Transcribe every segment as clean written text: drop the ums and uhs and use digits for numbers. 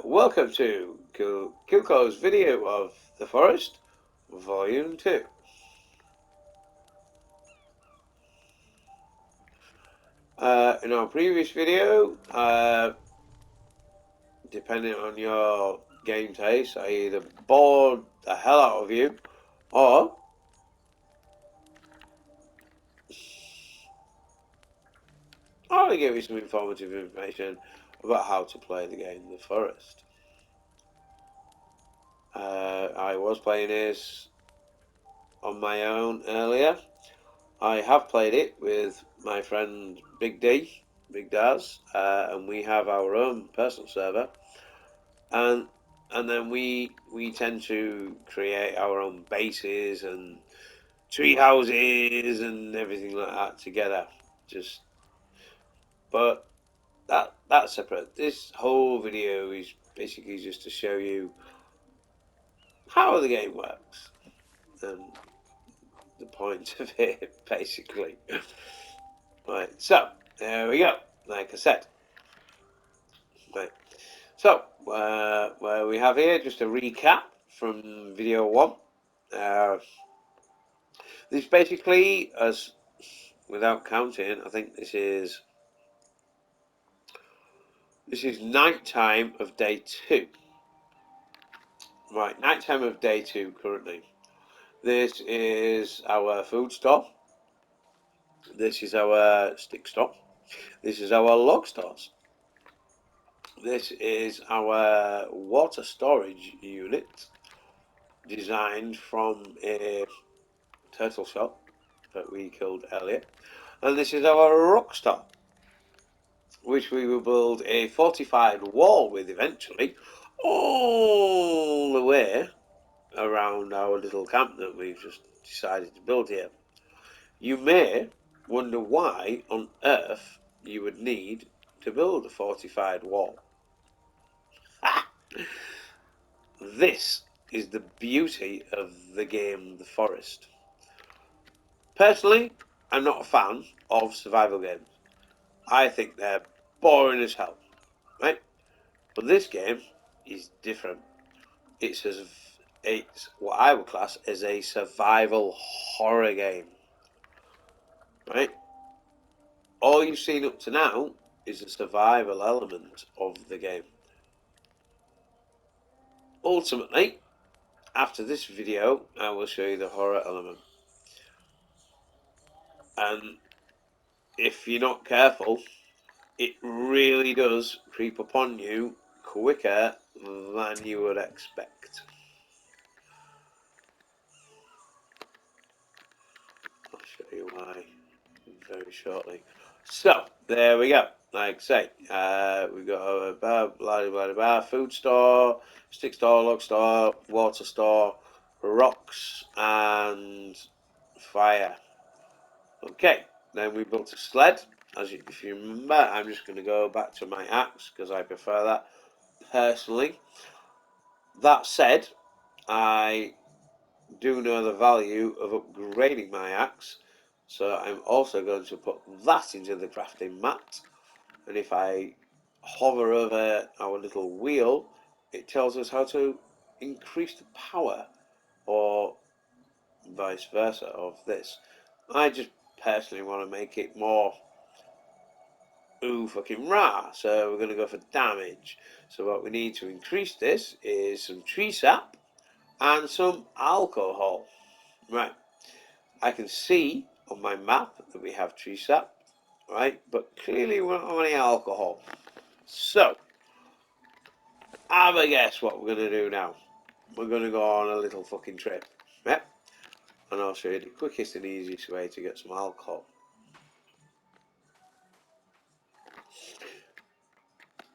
Welcome to Kilko's video of The Forest, Volume 2. In our previous video, depending on your game taste, I either bored the hell out of you, or I give you some informative information about how to play the game The Forest. I was playing this on my own earlier. I have played it with my friend Big Daz, and we have our own personal server, and then we tend to create our own bases and tree houses and everything like that together. But that's separate. This whole video is basically just to show you how the game works and the point of it, basically. Right, so there we go. Like I said, right. So where we have here, just a recap from video 1. This basically, as without counting, I think this is night time of day 2. Right, night time of day 2 currently. This is our food store. This is our stick store. This is our log stores. This is our water storage unit, designed from a turtle shell that we killed earlier. And this is our rock star, which we will build a fortified wall with eventually, all the way around our little camp that we've just decided to build here. You may wonder why on earth you would need to build a fortified wall. This is the beauty of the game The Forest. Personally, I'm not a fan of survival games. I think they're boring as hell, right? But this game is different. It's what I would class as a survival horror game, right? All you've seen up to now is the survival element of the game. Ultimately, after this video, I will show you the horror element. And if you're not careful, it really does creep upon you quicker than you would expect. I'll show you why very shortly. So, there we go. Like I say, we've got a bar, food store, stick store, log store, water store, rocks, and fire. Okay, then we built a sled. If you remember, I'm just going to go back to my axe because I prefer that personally. That said, I do know the value of upgrading my axe, so I'm also going to put that into the crafting mat. And if I hover over our little wheel, it tells us how to increase the power, or vice versa, of this. I just personally want to make it more ooh fucking rah, so we're going to go for damage. So what we need to increase this is some tree sap and some alcohol. Right, I can see on my map that we have tree sap, right, but clearly we don't have any alcohol. So, have a guess what we're going to do now. We're going to go on a little fucking trip, yep, and I'll show you the quickest and easiest way to get some alcohol.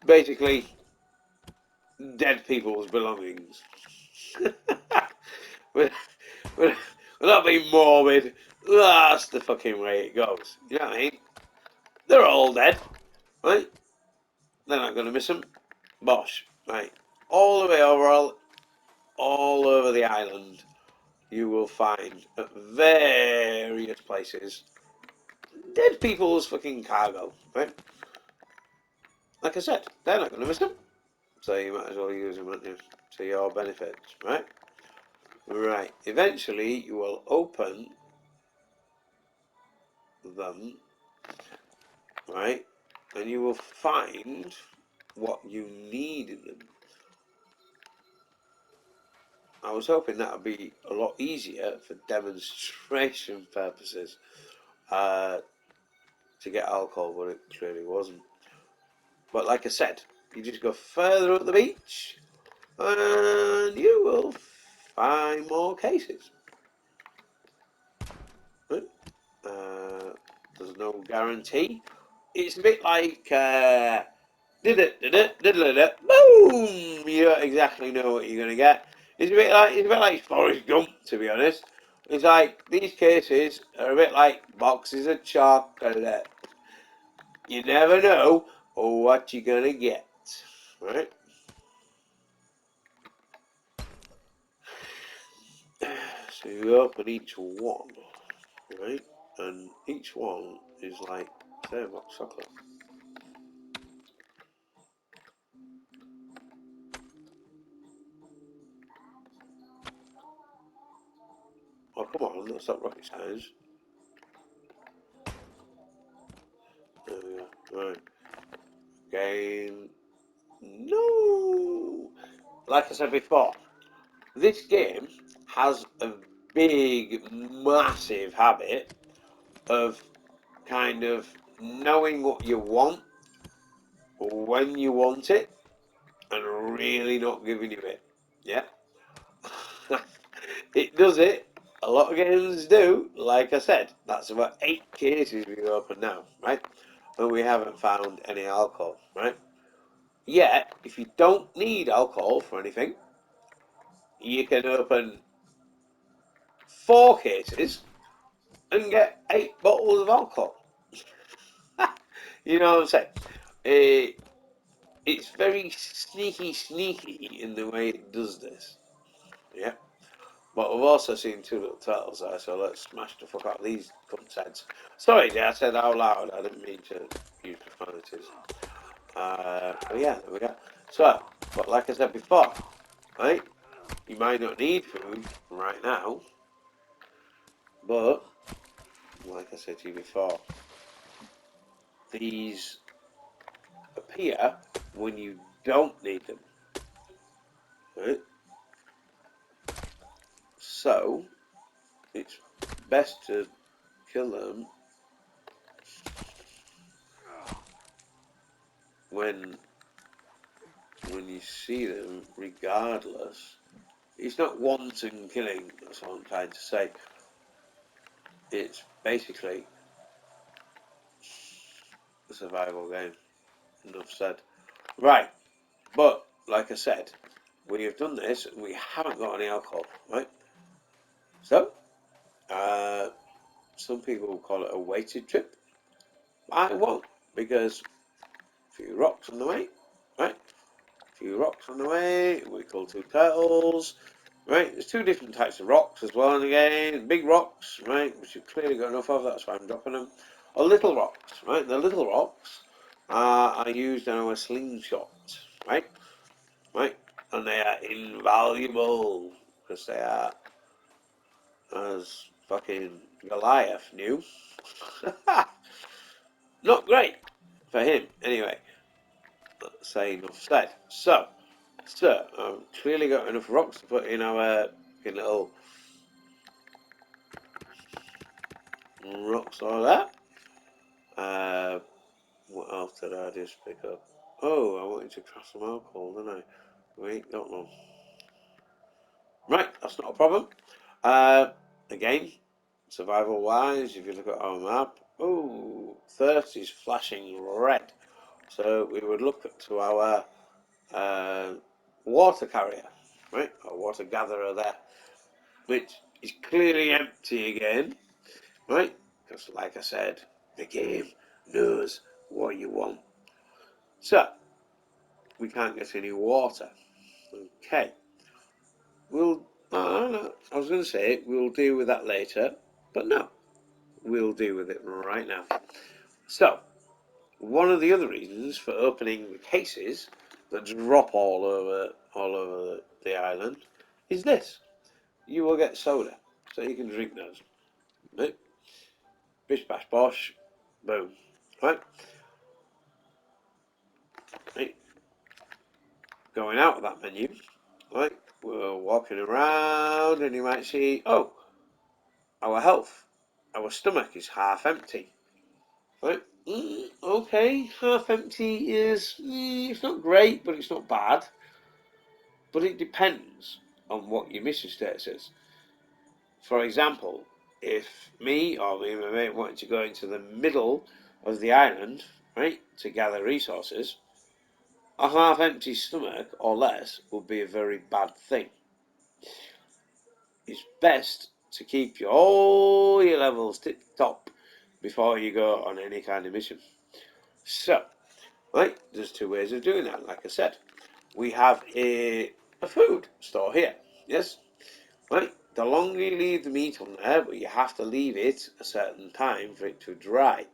Basically, dead people's belongings. we're, we're not being morbid, that's the fucking way it goes. You know what I mean? They're all dead, right? They're not going to miss them. Bosh, right? All the way over, all over the island, you will find at various places dead people's fucking cargo, right? Like I said, they're not going to miss them. So you might as well use them, aren't you, to your benefit, right? Right. Eventually, you will open them, right, and you will find what you need in them. I was hoping that would be a lot easier for demonstration purposes to get alcohol, but it clearly wasn't. But like I said, you just go further up the beach and you will find more cases. Right? There's no guarantee. It's a bit like did it, boom! You don't exactly know what you're gonna get. It's a bit like Forrest Gump, to be honest. It's like these cases are a bit like boxes of chocolate. You never know what you're gonna get, right? So you open each one, right? And each one is like, say, a box of chocolate. Oh, come on, that's not rocket science. There we go. Right. Game. No! Like I said before, this game has a big, massive habit of kind of knowing what you want, when you want it, and really not giving you it. Yeah? It does it. A lot of games do. Like I said, that's about 8 cases we open now, right? And we haven't found any alcohol, right? Yet, if you don't need alcohol for anything, you can open 4 cases and get 8 bottles of alcohol. You know what I'm saying? It's very sneaky in the way it does this. Yeah. But we've also seen 2 little turtles there, so let's smash the fuck out of these cunt heads. Sorry, I said out loud, I didn't mean to use profanities. But yeah, there we go. So, but like I said before, right? You might not need food right now, but like I said to you before, these appear when you don't need them, right? So it's best to kill them when you see them, regardless. It's not wanton killing, that's what I'm trying to say. It's basically a survival game. Enough said. Right, but like I said, we have done this and we haven't got any alcohol, right? So, some people will call it a weighted trip. I won't, because a few rocks on the way, right? A few rocks on the way, we call 2 turtles, right? There's 2 different types of rocks as well in the game. Big rocks, right, which you've clearly got enough of, that's why I'm dropping them. Or little rocks, right? The little rocks are used in our slingshot, right? Right? And they are invaluable, because they are, as fucking Goliath knew, not great for him, anyway. Say enough said. So, I've clearly got enough rocks to put in our little rocks like that. What else did I just pick up? Oh, I wanted to craft some alcohol, didn't I? We ain't got none. Right, that's not a problem. Again, survival wise, if you look at our map, oh, thirst is flashing red. So we would look to our water carrier, right? Our water gatherer there, which is clearly empty again, right? Because, like I said, the game knows what you want. So, we can't get any water. Okay. I was going to say we'll deal with that later, but no, we'll deal with it right now. So, one of the other reasons for opening the cases that drop all over the island is this. You will get soda, so you can drink those. Right? Bish bash bosh, boom. Right? Right? Going out of that menu, right? We're walking around, and you might see, oh, our health, our stomach is half empty. Right? Okay, half empty is, it's not great, but it's not bad. But it depends on what your mission status is. For example, if me or me and my mate wanted to go into the middle of the island, right, to gather resources, a half empty stomach or less would be a very bad thing. It's best to keep all your levels tip top before you go on any kind of mission. So, right, there's two ways of doing that. Like I said, we have a food store here. Yes, right. The longer you leave the meat on there, but you have to leave it a certain time for it to dry.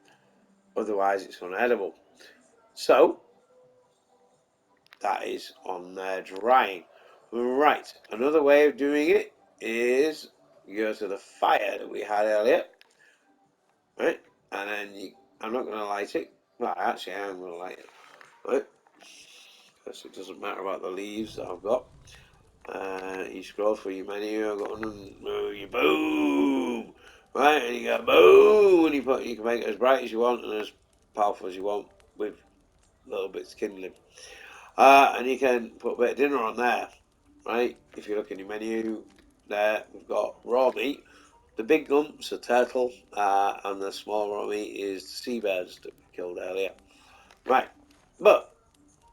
Otherwise, it's unedible. So, that is on there drying. Right, another way of doing it is you go to the fire that we had earlier. Right, and then I'm not going to light it. Well, actually, I am going to light it. Right, because it doesn't matter about the leaves that I've got. You scroll through your menu, I've got you boom, right, and you go boom, and you can make it as bright as you want and as powerful as you want with little bits kindling. And you can put a bit of dinner on there, right? If you look in your menu, there we've got raw meat. The big lumps are turtle, and the small raw meat is the seabirds that we killed earlier. Right, but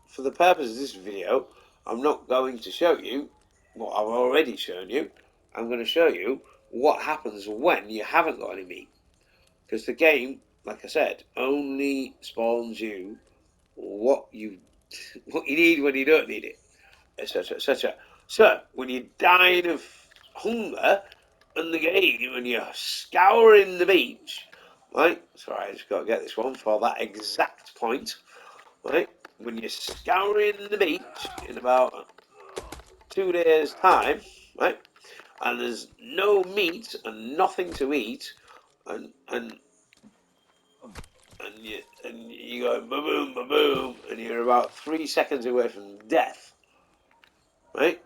for the purpose of this video, I'm not going to show you what I've already shown you. I'm going to show you what happens when you haven't got any meat. Because the game, like I said, only spawns you what you need when you don't need it, etc., etc. So when you're dying of hunger in the game and you're scouring the beach, right? Sorry, I just got to get this one for that exact point, right? When you're scouring the beach in about 2 days' time, right? And there's no meat and nothing to eat, and you go boom, boom, boom, and you're about 3 seconds away from death, right?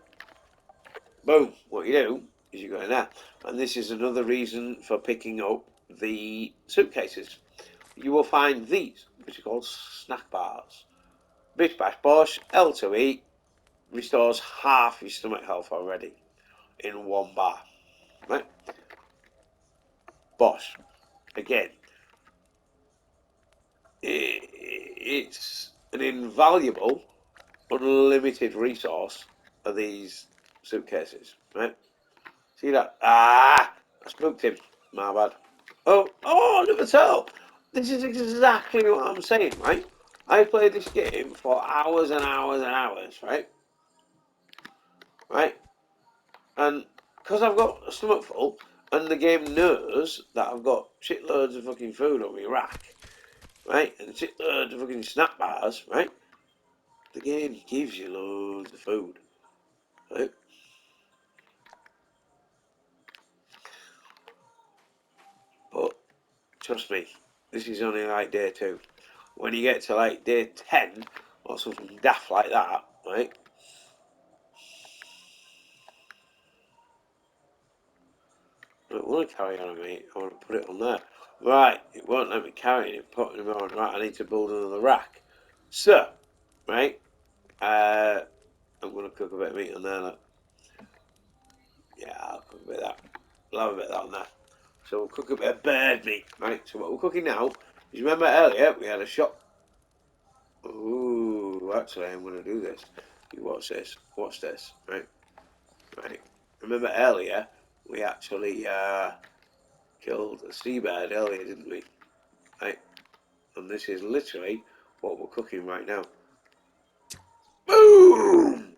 Boom. What you do is you go in there, and this is another reason for picking up the suitcases. You will find these, which are called snack bars. Bish bash bosh, L2E restores half your stomach health already in one bar, right? Bosh. Again, it's an invaluable, unlimited resource of these suitcases, right? See that? Ah! I spooked him. My bad. Oh, never tell. This is exactly what I'm saying, right? I played this game for hours and hours and hours, right? Right? And because I've got a stomach full, and the game knows that I've got shitloads of fucking food on my rack, right? And shitloads of fucking snack bars, right? The game gives you loads of food, right? But trust me, this is only like day 2. When you get to like day 10 or something daft like that, right? I don't want to carry on, mate. I want to put it on there. Right, it won't let me carry it. Putting them on. Right, I need to build another rack. So, right, I'm going to cook a bit of meat on there. Look. Yeah, I'll cook a bit of that. I'll have a bit of that on there. So we'll cook a bit of bird meat, right? So what we're cooking now is, remember earlier we had a shop. Ooh, actually I'm going to do this. You watch this. Watch this, right? Right. Remember earlier we actually killed a seabird earlier, didn't we? Right. And this is literally what we're cooking right now. Boom!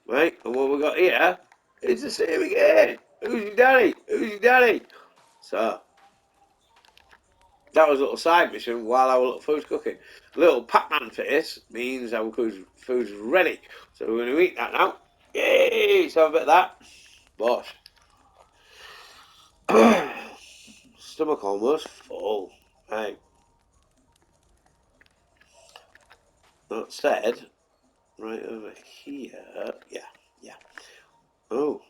Right, and what we got here is the same again. Who's your daddy? Who's your daddy? So, That was a little side mission while our little food's cooking. Little Pac-Man face means our food's ready. So we're going to eat that now. Yay! So have a bit of that. Bosh. Stomach almost full. Right. That said, right over here. Yeah. Oh.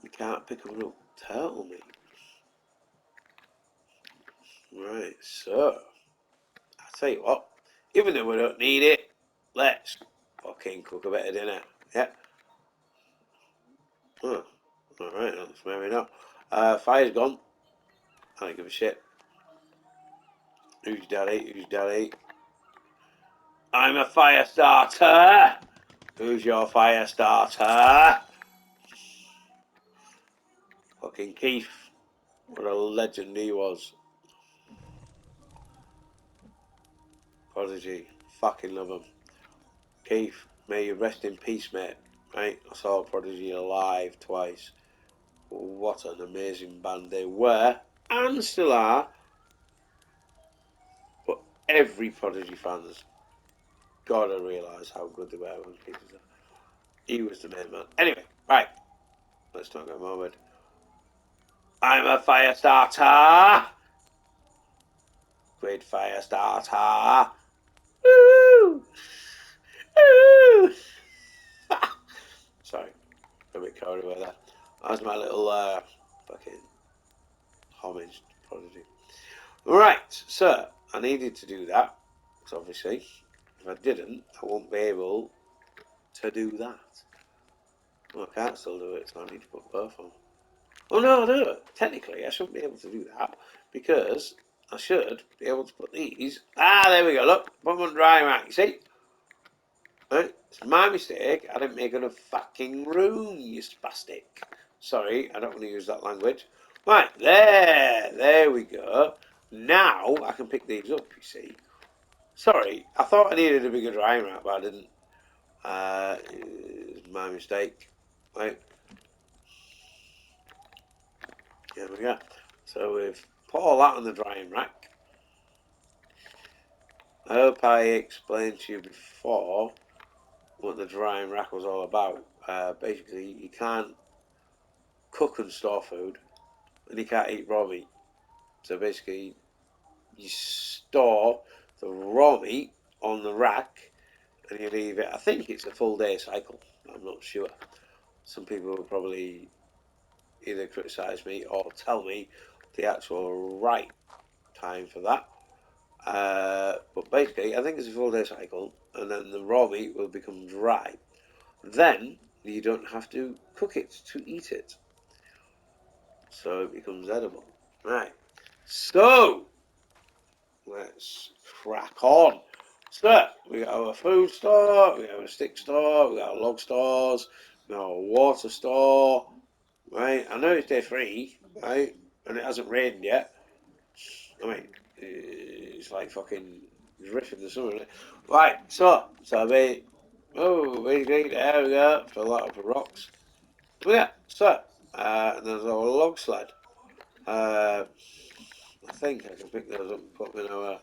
You can't pick them up. Tell me. Right, so. I tell you what. Even though we don't need it, let's fucking cook a bit of dinner. Yeah. Oh. Alright, that's maybe not. Fire's gone. I don't give a shit. Who's daddy? I'm a fire starter! Who's your fire starter? Fucking Keith. What a legend he was. Prodigy. Fucking love him. Keith, may you rest in peace, mate. Right? I saw Prodigy live twice. What an amazing band they were, and still are. But every Prodigy fan's gotta realise how good they were when Keith was there. He was the main man. Anyway, right. Let's not get moment. I'm a fire starter! Great fire starter! Woo! Woo! Sorry, a bit carried away there. That's my little fucking homage to Prodigy. Right, so I needed to do that, because obviously, if I didn't, I won't be able to do that. Well, I can't still do it, so I need to put both on. Oh no, no, technically I shouldn't be able to do that, because I should be able to put these. Ah, there we go, look, put them on dry rack, you see? Right? It's my mistake, I didn't make enough fucking room, you spastic. Sorry, I don't want to use that language. Right, there we go. Now I can pick these up, you see. Sorry, I thought I needed a bigger drying rack, but I didn't. It's my mistake. Right, here we go. So we've put all that on the drying rack. I hope I explained to you before what the drying rack was all about. Basically, you can't cook and store food, and you can't eat raw meat. So basically, you store the raw meat on the rack, and you leave it. I think it's a full day cycle. I'm not sure. Some people will probably either criticise me or tell me the actual right time for that. But basically, I think it's a full day cycle, and then the raw meat will become dry. Then you don't have to cook it to eat it, so it becomes edible. Right. So let's crack on. So we got our food store, we got our stick store, we got our log stores, we got our water store. Right. I know it's day 3, right, and it hasn't rained yet. I mean, it's like fucking riff in the summer, isn't it? Right, so I mean, oh, very great, there we go, fill that up with rocks. But yeah, so, there's our log sled. I think I can pick those up and put them in our,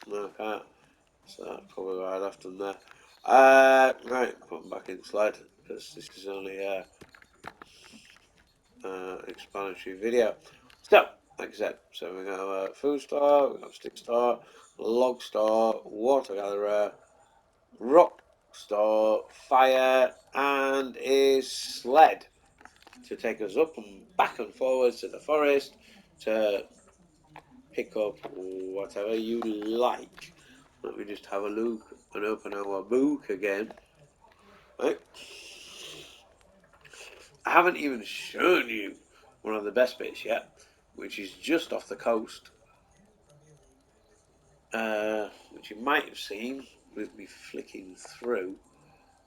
no I can't, so that's probably why I left them there. Right, put them back in the sled, because this is only explanatory video. So, like I said, so we got a food store, we got a stick store, log store, water gatherer, rock store, fire, and a sled to take us up and back and forwards to the forest to pick up whatever you like. Let me just have a look and open our book again. Right. I haven't even shown you one of the best bits yet, which is just off the coast, which you might have seen with me flicking through,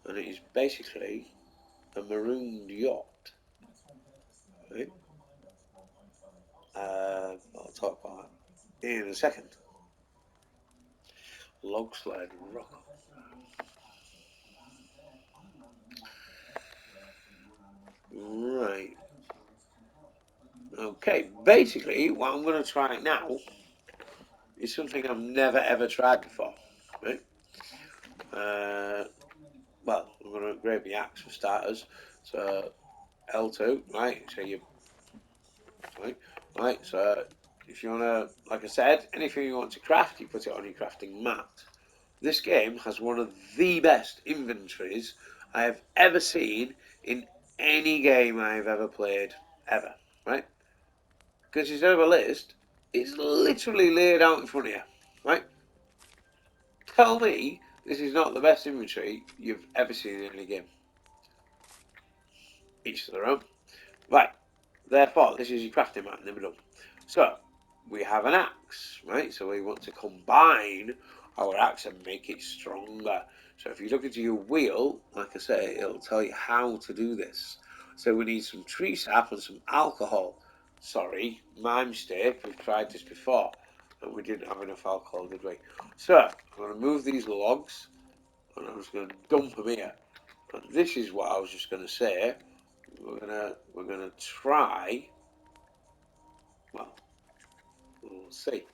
and it is basically a marooned yacht. Right? I'll talk about that in a second. Log slide rock. Right. Okay, basically, what I'm going to try now is something I've never ever tried before. Right? Well, I'm going to upgrade the axe for starters. So L2, right? So you, right? So if you want to, like I said, anything you want to craft, you put it on your crafting mat. This game has one of the best inventories I have ever seen in any game I've ever played, ever. Right? Because instead of a list, it's literally laid out in front of you. Right? Tell me this is not the best inventory you've ever seen in any game. Each to their own. Right, therefore, this is your crafting mat in the middle. So, we have an axe, right? So we want to combine our axe and make it stronger. So if you look into your wheel, like I say, it'll tell you how to do this. So we need some tree sap and some alcohol. Sorry, my mistake. We've tried this before and we didn't have enough alcohol, did we? So, I'm going to move these logs and I'm just going to dump them here. And this is what I was just going to say. We're gonna try. Well, we'll see.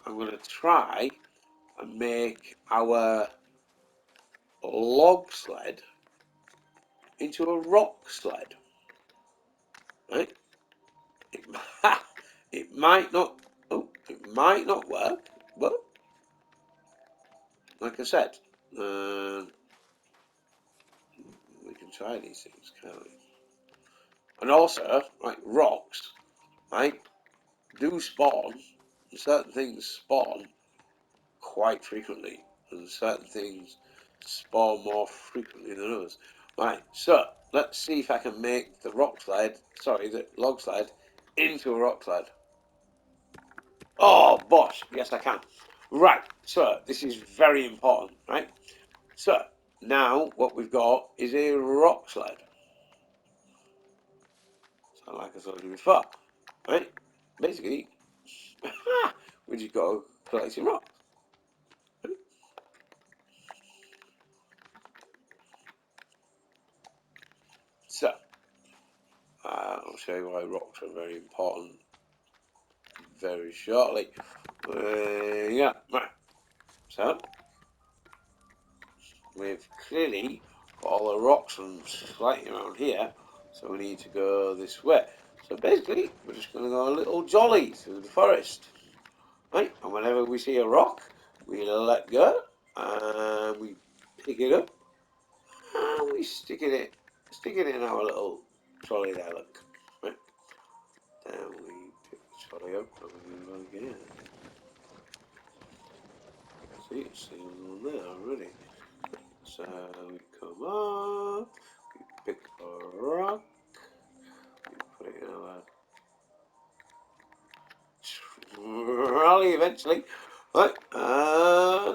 I'm gonna try and make our log sled into a rock sled. Right? It, it might not. Oh, it might not work, but like I said, we can try these things, can't we? And also, like rocks, right, do spawn. Certain things spawn quite frequently, and certain things spawn more frequently than others. Right, so let's see if I can make the the log slide, into a rock slide. Oh, bosh, yes I can. Right, so this is very important, right? So now what we've got is a rock slide. So like I told you before, right? Basically, we just go collecting rocks. Right? So I'll show you why rocks are very important very shortly. Yeah, right. So we've clearly got all the rocks and slightly around here, so we need to go this way. So basically, we're just going to go a little jolly through the forest, right? And whenever we see a rock, we let go and we pick it up and we stick it in our little trolley there. Look, right? Then we pick the trolley up and we go again. See, it's on there already. So we come up, we pick a rock, we put it in our trolley eventually. Right,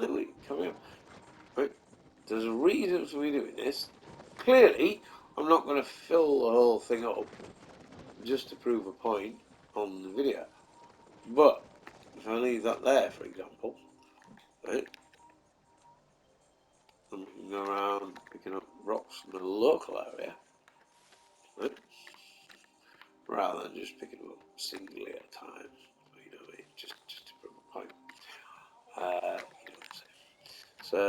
then we come up. Right, there's a reason for me doing this. Clearly, I'm not going to fill the whole thing up just to prove a point on the video. But if I leave that there, for example, right, and we can go around picking up rocks in the local area, right, rather than just picking them up singly at a time. You know, just to prove a point. You know what I'm saying? So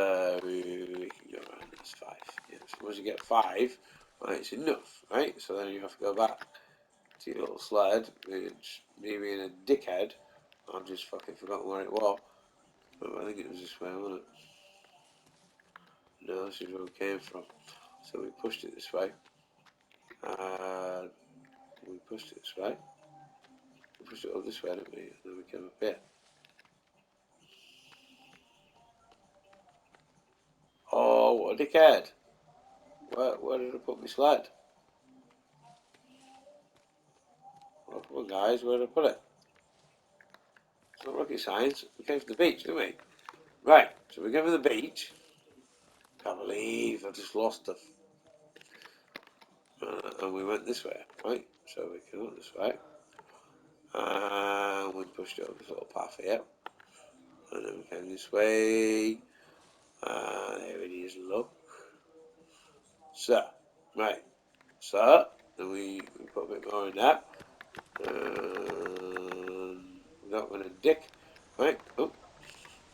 we can go around. That's 5. Yeah. So once you get 5, right, it's enough, right? So then you have to go back to your little sled, which me being a dickhead, I've just fucking forgotten where it was. But I think it was this way, wasn't it? No, this is where we came from. So we pushed it this way. And we pushed it this way. We pushed it up this way, didn't we? And then we came up here. Oh, what a dickhead. Where did I put my sled? Well, come on, guys, where did I put it? It's not rocket science. We came from the beach, didn't we? Right, so we came from the beach. Can't believe I just lost the. And we went this way, right? So we came up this way. And we pushed it up this little path here. And then we came this way. And there it is, look. So, right. So, then we put a bit more in there. We're not going to dick. Right, oh,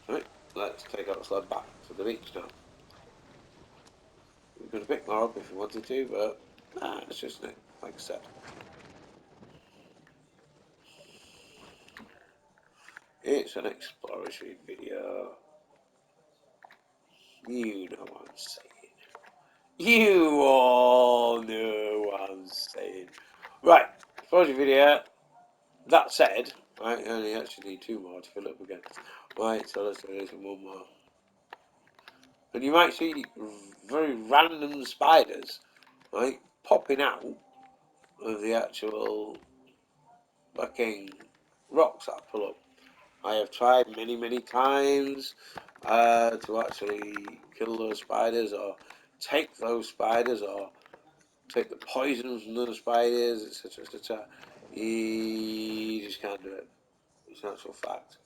right, let's take our sled back to the beach now. We could have picked more up if we wanted to, but nah, it's just like I said. It's an exploratory video. You know what I'm saying. You all know what I'm saying. Right, exploratory video. That said, right, I only actually need 2 more to fill up again. Right, so let's do this in 1 more. And you might see very random spiders, right, popping out of the actual fucking rocks that I pull up. I have tried many times to actually kill those spiders or take those spiders or take the poison from those spiders, etc. etc. You just can't do it. It's an actual fact.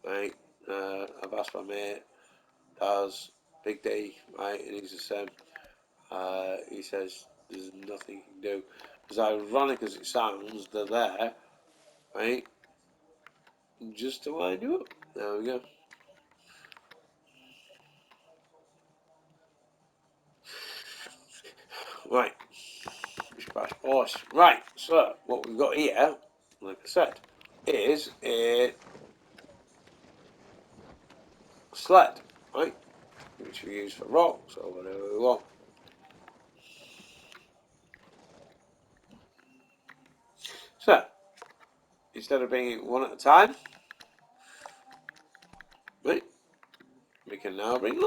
Right? I've asked my mate, Daz, Big D, right, and he's the same. He says there's nothing you can do. As ironic as it sounds, they're there, right? Just to wind you up. There we go. Right. Right, so what we've got here, like I said, is a sled, right? Which we use for rocks or whatever we want. So, instead of bringing it one at a time, right, we can now bring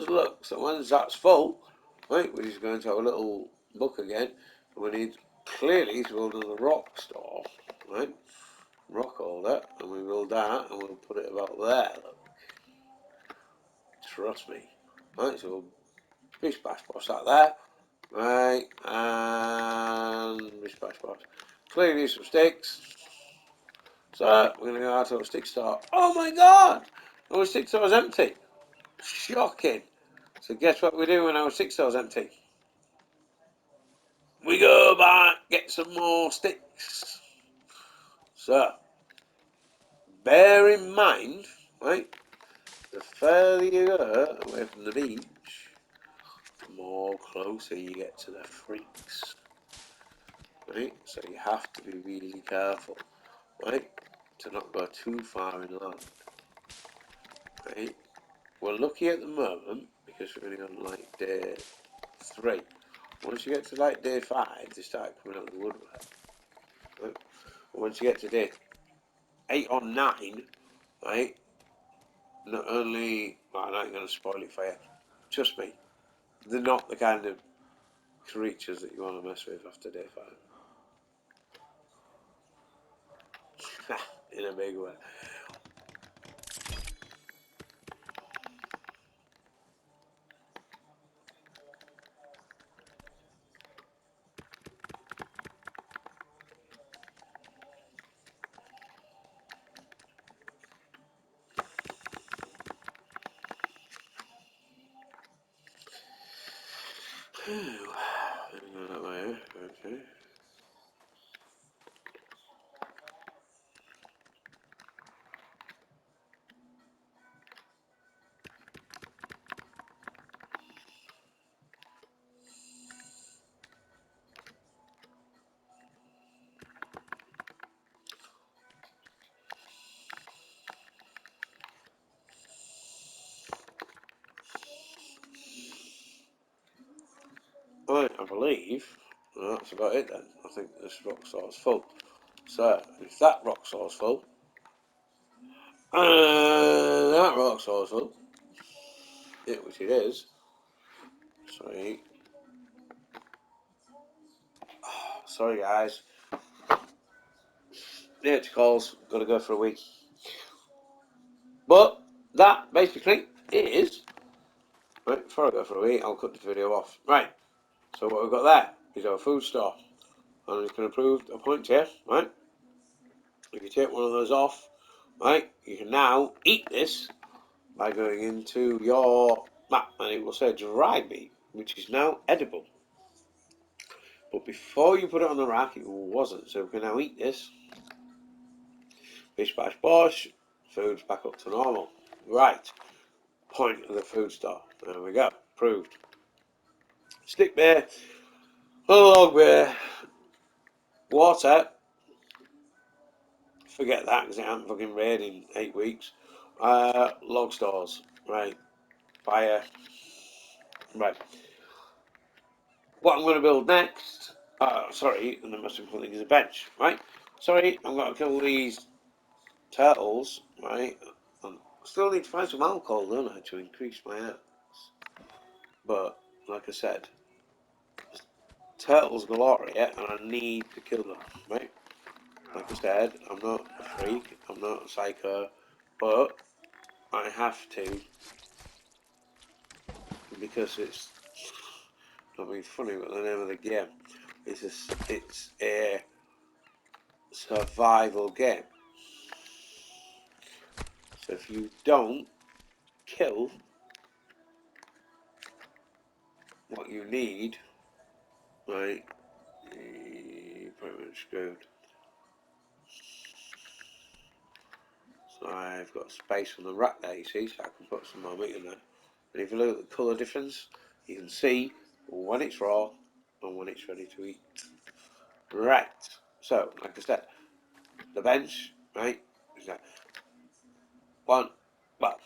look, so once that's full, right, we're just going to our little book again, and we need clearly to build another rock store, right, rock holder, and we build that, and we'll put it about there, look. Trust me. Right, so we'll bish bash bosh that there, right, and bish bash bosh. Clearly need some sticks, so we're going to go out to our stick store. Oh my god, our stick store is empty. Shocking. So guess what we do when our stick store is empty? We go back, get some more sticks. So, bear in mind, right, the further you go away from the beach, the more closer you get to the freaks. Right, so you have to be really careful, right, to not go too far inland. Right, we're lucky at the moment because we're only on like day 3. Once you get to like day 5, they start coming out of the woodwork. Right? Once you get to day 8 or 9, right, not only, well, I'm not going to spoil it for you, trust me, they're not the kind of creatures that you want to mess with after day 5. In a big way. Okay. Right, I believe that's about it then. I think this rock source full. So, if that rock source full, and that rock source full, which it is, sorry, sorry guys, nature calls, gotta go for a week. But that basically is, right, before I go for a week, I'll cut the video off. Right, so what we've got there is our food store. And it's going to prove a point here, right? If you take one of those off, right, you can now eat this by going into your map, and it will say dry meat, which is now edible. But before you put it on the rack, it wasn't. So we can now eat this. Bish bash bosh. Food's back up to normal. Right. Point of the food store. There we go. Proved. Stick beer. Log beer. Water. Forget that because it hasn't fucking rained in 8 weeks. Log stores. Right. Fire. Right. What I'm going to build next. Sorry, and the most important thing is a bench. Right. Sorry, I'm going to kill these turtles. Right. And still need to find some alcohol, don't I, to increase my health. But, like I said, turtles galore here, and I need to kill them, right? Like I said, I'm not a freak, I'm not a psycho, but I have to, because it's not being funny, but the name of the game is it's a survival game. So if you don't kill what you need, right, you're pretty much screwed. So I've got space on the rack there, you see, so I can put some more meat in there. And if you look at the colour difference, you can see when it's raw and when it's ready to eat. Right, so like I said, the bench, right, is that one, well,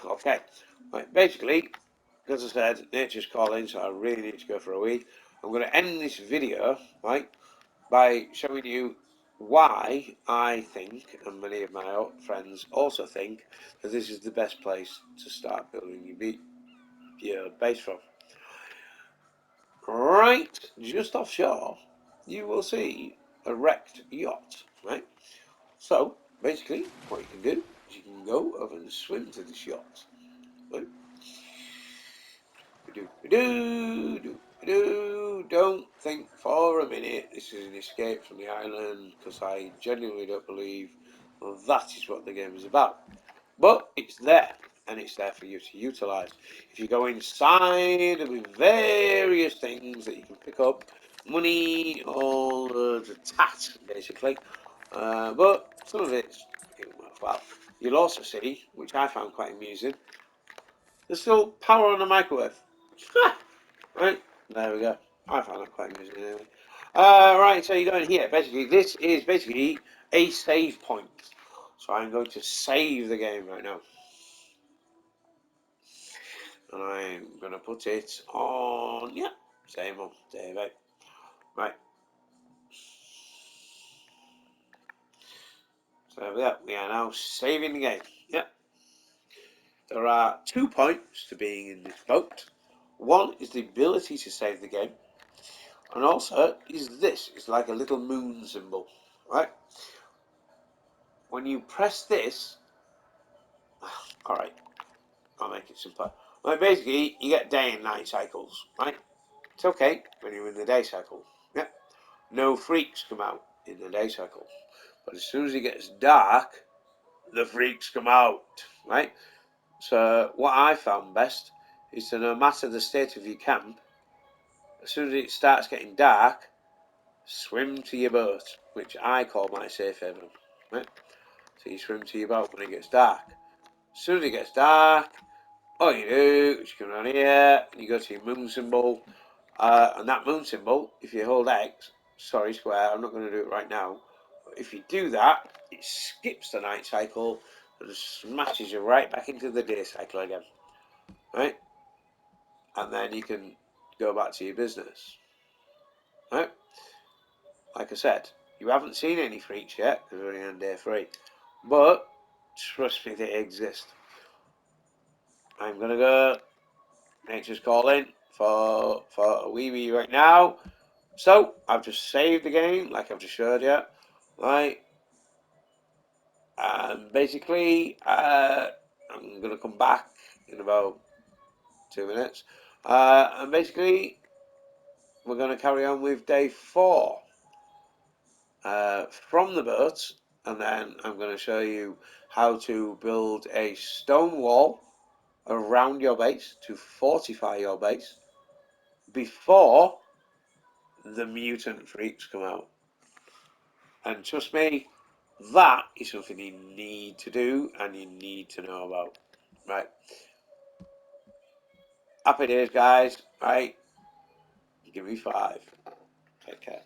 okay, right, basically, as I said, nature's calling, so I really need to go for a wee. I'm going to end this video, right, by showing you why I think, and many of my friends also think, that this is the best place to start building your base from. Right just offshore, you will see a wrecked yacht, right? So, basically, what you can do is you can go over and swim to this yacht. Right? Don't think for a minute this is an escape from the island, because I genuinely don't believe that is what the game is about. But it's there, and it's there for you to utilise. If you go inside, there'll be various things that you can pick up. Money, all the tat, basically. But some of it's worthwhile. You'll also see, which I found quite amusing, there's still power on the microwave. Right, there we go. I found that quite amusing anyway. Right, so you go in here. Basically, this is basically a save point. So I'm going to save the game right now. And I'm going to put it on, yeah, same on David. Right. So there we go. We are now saving the game. Yeah. There are 2 points to being in this boat. One is the ability to save the game. And also is this. It's like a little moon symbol. Right. When you press this, alright, I'll make it simpler. Well, basically, you get day and night cycles, right? It's okay when you're in the day cycle. Yeah. No freaks come out in the day cycle. But as soon as it gets dark, the freaks come out, right? So what I found best is to, no matter the state of your camp, as soon as it starts getting dark, swim to your boat, which I call my safe haven, right? So you swim to your boat when it gets dark. As soon as it gets dark, all you do is you come around here, and you go to your moon symbol, and that moon symbol, if you hold X, sorry square, I'm not going to do it right now, but if you do that, it skips the night cycle and smashes you right back into the day cycle again, right? And then you can go back to your business, right? Like I said, you haven't seen any freaks yet because we're only on day 3, but trust me, they exist. I'm gonna go. Nature's calling for a wee right now. So I've just saved the game, like I've just showed you, right? And basically, I'm gonna come back in about 2 minutes, and basically, we're gonna carry on with day 4 from the boat, and then I'm gonna show you how to build a stone wall around your base to fortify your base before the mutant freaks come out. And trust me, that is something you need to do and you need to know about. Right. Happy days, guys. Right. Give me 5. Take care.